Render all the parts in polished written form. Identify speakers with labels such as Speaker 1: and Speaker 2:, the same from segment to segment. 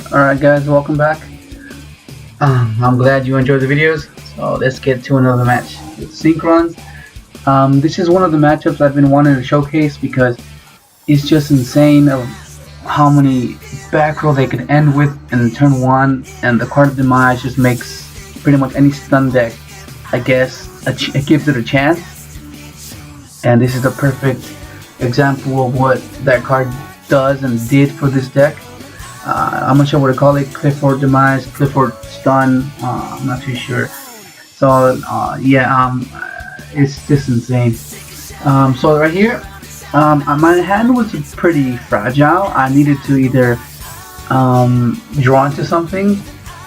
Speaker 1: Alright guys, welcome back. I'm glad you enjoyed the videos. So let's get to another match with Synchrons. This is one of the matchups I've been wanting to showcase because it's just insane of how many back row they can end with in turn 1, and the card of demise just makes pretty much any stun deck, I guess, it gives it a chance. And this is the perfect example of what that card does and did for this deck. I'm not sure what to call it. Qliphort demise, Qliphort stun. I'm not too sure. So it's just insane. So right here, my hand was pretty fragile. I needed to either draw into something,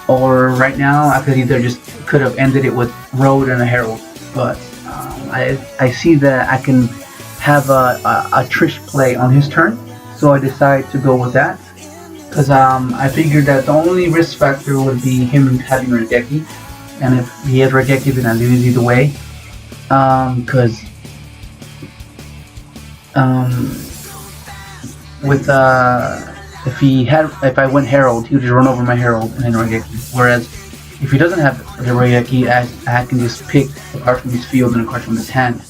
Speaker 1: or right now I could have ended it with Road and a Herald. But I see that I can have a Trish play on his turn, so I decided to go with that. Because I figured that the only risk factor would be him having Regeki, and if he has Regeki, then I lose either way. Because if I went Herald, he would just run over my Herald and then Regeki. Whereas if he doesn't have the Regeki, I can just pick a card from his field and a card from his hand.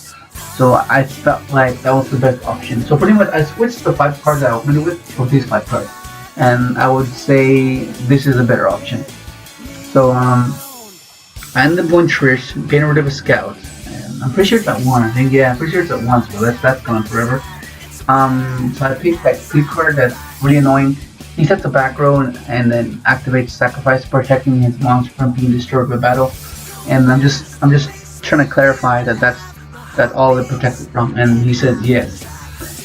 Speaker 1: So I felt like that was the best option. So pretty much I switched the 5 cards I opened with for these 5 cards. And I would say this is a better option. So I ended up going Trish, getting rid of a Scout, and I'm pretty sure it's at 1. I think, yeah, I'm pretty sure it's at 1, so that's gone forever. So I picked that Greek card that's really annoying. He sets a back row and then activates Sacrifice, protecting his monster from being destroyed by battle. And I'm just trying to clarify that that's all it protected from, and he says yes.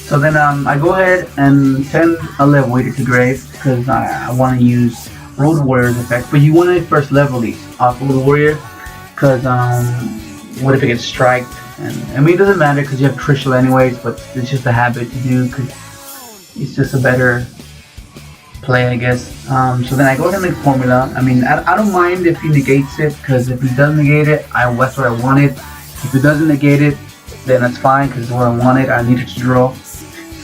Speaker 1: So then I go ahead and send a level waiter to grave because I want to use Road Warrior's effect. But you want to first level these off Road Warrior because what if it gets striked? And I mean, it doesn't matter because you have Trishul anyways, but it's just a habit to do because it's just a better play, I guess. So then I go ahead and make Formula. I mean, I don't mind if he negates it, because if he does negate it, that's what I wanted. If he doesn't negate it, then that's fine because it's what I wanted. I needed to draw.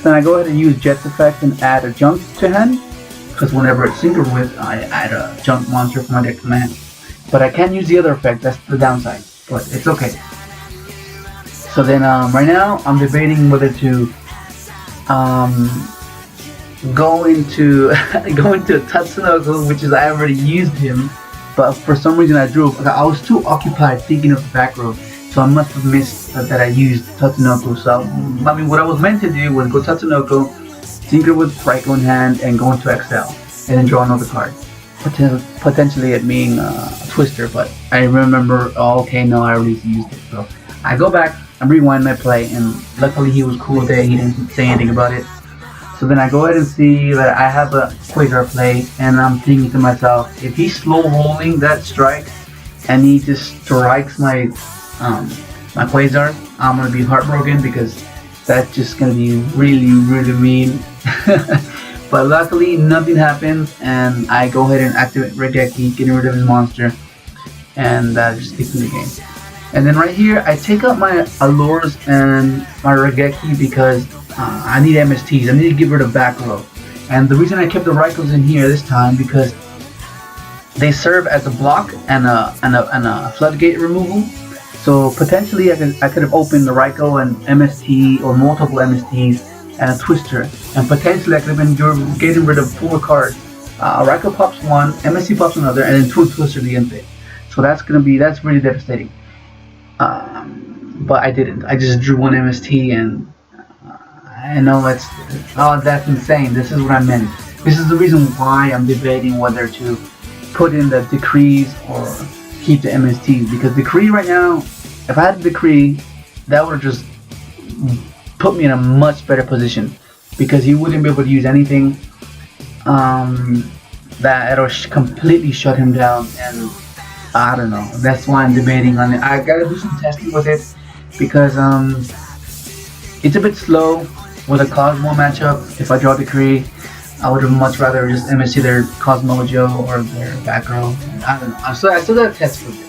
Speaker 1: Then I go ahead and use Jet's effect and add a junk to hand, because whenever it's synchroned with, I add a junk monster from my deck to my hand. But I can't use the other effect, that's the downside, but it's okay. So then right now I'm debating whether to go into Tatsunoko, which is I already used him, but for some reason I was too occupied thinking of the back row. So I must have missed that I used Tatsunoko. So I mean, what I was meant to do was go Tatsunoko, synchro with Raiko in hand, and go into XL, and then draw another card. Potentially it being a Twister, but I remember, oh, okay, no, I already used it. So I go back, I rewind my play, and luckily he was cool with it. He didn't say anything about it. So then I go ahead and see that I have a Quasar play, and I'm thinking to myself, if he's slow rolling that strike, and he just strikes my Quasar, I'm gonna be heartbroken because that's just gonna be really, really mean. But luckily nothing happens, and I go ahead and activate Regeki, getting rid of his monster, and just keeps in the game. And then right here I take out my Allures and my Regeki because I need MSTs. I need to give rid of back row. And the reason I kept the Raikos in here this time because they serve as a block and a floodgate removal. So potentially I could have opened the Raiko and MST, or multiple MSTs and a Twister, and potentially I could have been getting rid of 4 cards. Raiko pops 1, MST pops another, and then 2 Twister Diente. So that's really devastating. But I didn't. I just drew 1 MST, and I know that's insane. This is what I meant. This is the reason why I'm debating whether to put in the decrees or keep the MSTs, because decree right now, if I had a decree, that would have just put me in a much better position, because he wouldn't be able to use anything that it'll completely shut him down. And I don't know, that's why I'm debating on it. I gotta do some testing with it because it's a bit slow with a Cosmo matchup. If I draw decree, I would have much rather just MSC their Cosmo Joe or their back row. I don't know. I still gotta test with it.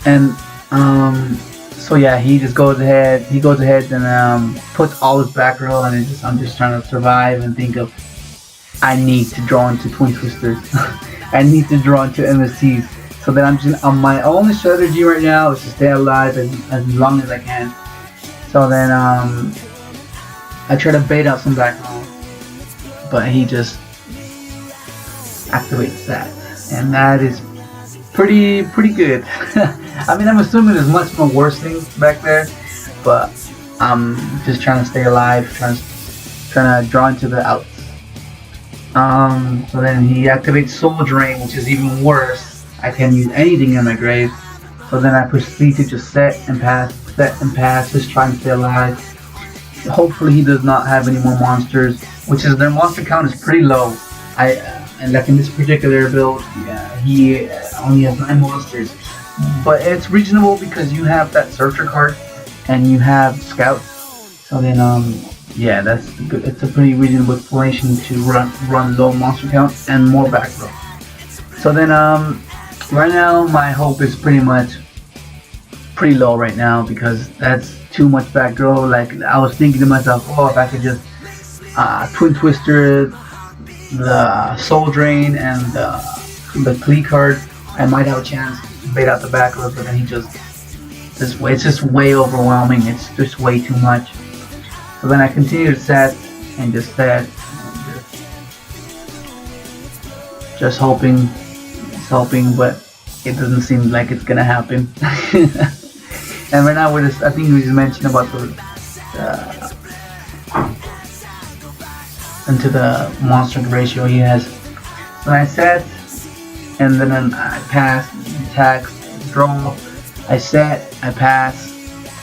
Speaker 1: And so yeah, he goes ahead and puts all his back row, and I'm just trying to survive and think of I need to draw into Twin Twisters. I need to draw into MSTs. So then I'm just on my only strategy right now is to stay alive as long as I can. So then I try to bait out some back row, but he just activates that, and that is pretty good. I mean, I'm assuming there's much more worse things back there, but I'm just trying to stay alive, trying to draw into the outs. So then he activates Soul Drain, which is even worse. I can't use anything in my grave. So then I proceed to just set and pass, just trying to stay alive. Hopefully he does not have any more monsters, which is their monster count is pretty low. And like in this particular build, he only has 9 monsters. But it's reasonable because you have that Searcher card and you have Scouts. So then yeah, that's good. It's a pretty reasonable explanation to run low monster count and more back row. So then right now my hope is pretty low right now because that's too much back row. Like I was thinking to myself, oh, if I could just Twin Twister, the Soul Drain, and the Qliphort card, I might have a chance to bait out the back row. But then it's just way overwhelming. It's just way too much. So then I continue to set and just set, and just hoping, but it doesn't seem like it's gonna happen. And right now I think we just mentioned about into the monster ratio he has. So I set, and then I pass, attack, draw. I set, I pass,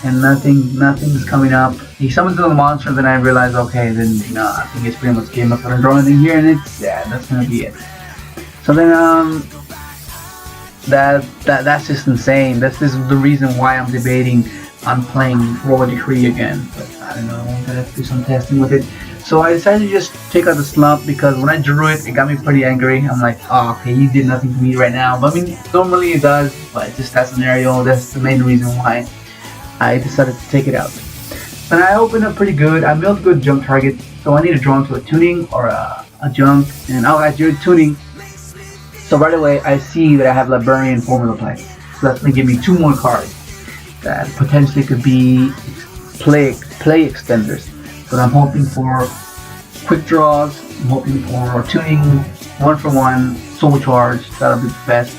Speaker 1: and nothing's coming up. He summons the monster, then I realize, okay, then I think it's pretty much game. I'm gonna draw anything here, and that's gonna be it. So then that's just insane. This is the reason why I'm debating on playing Royal Decree again. But I don't know, I'm gonna have to do some testing with it. So I decided to just take out the slump because when I drew it, it got me pretty angry. I'm like, oh, okay, you did nothing to me right now. But I mean, normally it does, but just that scenario, that's the main reason why I decided to take it out. And I opened up pretty good. I built good junk targets, so I need to draw into a tuning or a junk. And I drew tuning. So right away, I see that I have Librarian Formula Play. So that's going to give me 2 more cards that potentially could be play extenders. So I'm hoping for quick draws. I'm hoping for tuning, 1-for-1, soul charge. That'll be the best.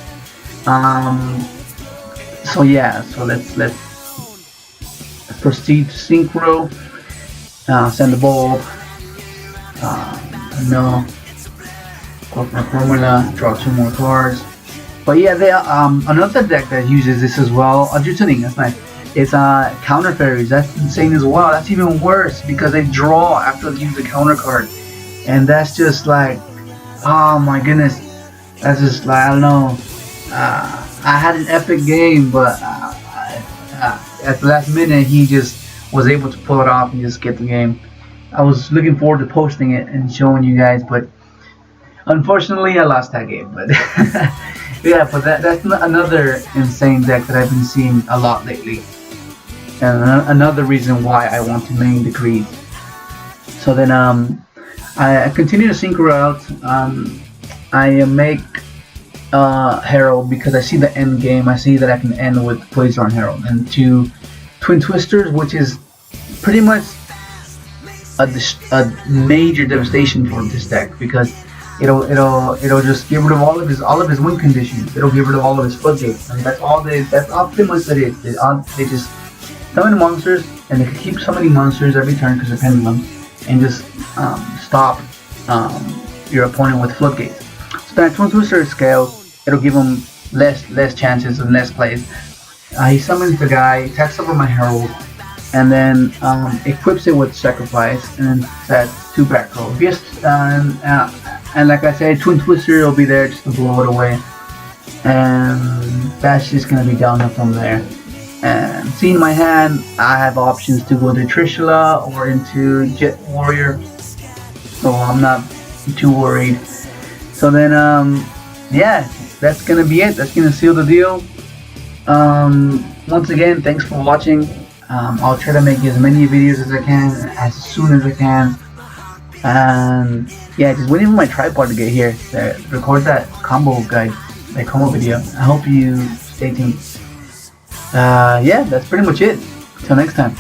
Speaker 1: So yeah, so let's proceed to Synchro. Send the bulb. No. Go for a formula, draw 2 more cards. But yeah, they another deck that uses this as well. Tuning, that's nice. It's counter fairies. That's insane as well. That's even worse because they draw after they use a counter card, and that's just like, oh my goodness. That's just like, I don't know. I had an epic game, but at the last minute he just was able to pull it off and just get the game. I was looking forward to posting it and showing you guys, but unfortunately I lost that game. But yeah, but that's another insane deck that I've been seeing a lot lately, and another reason why I want to main Decrees. So then I continue to synchro out. I make Herald because I see the end game. I see that I can end with Quasar and Herald and 2 Twin Twisters, which is pretty much a major devastation for this deck because it'll just get rid of all of his win conditions. It'll get rid of all of his floodgates, and that's all pretty much that is. They just summon monsters, and they can keep summoning monsters every turn because they're pendulums, and just stop your opponent with floodgates. So that Twin Twister scales, it'll give him less chances and less plays. He summons the guy, attacks over my Herald, and then equips it with Sacrifice, and then sets 2 back row. And like I said, Twin Twister will be there just to blow it away, and that's just gonna be downhill from there. And seeing my hand, I have options to go into Trishula or into Jet Warrior, so I'm not too worried. So then, yeah, that's gonna be it. That's gonna seal the deal. Once again, thanks for watching. I'll try to make as many videos as I can, as soon as I can. And yeah, just waiting for my tripod to get here to record that combo guide, that combo video. I hope you stay tuned. Yeah, that's pretty much it. Till next time.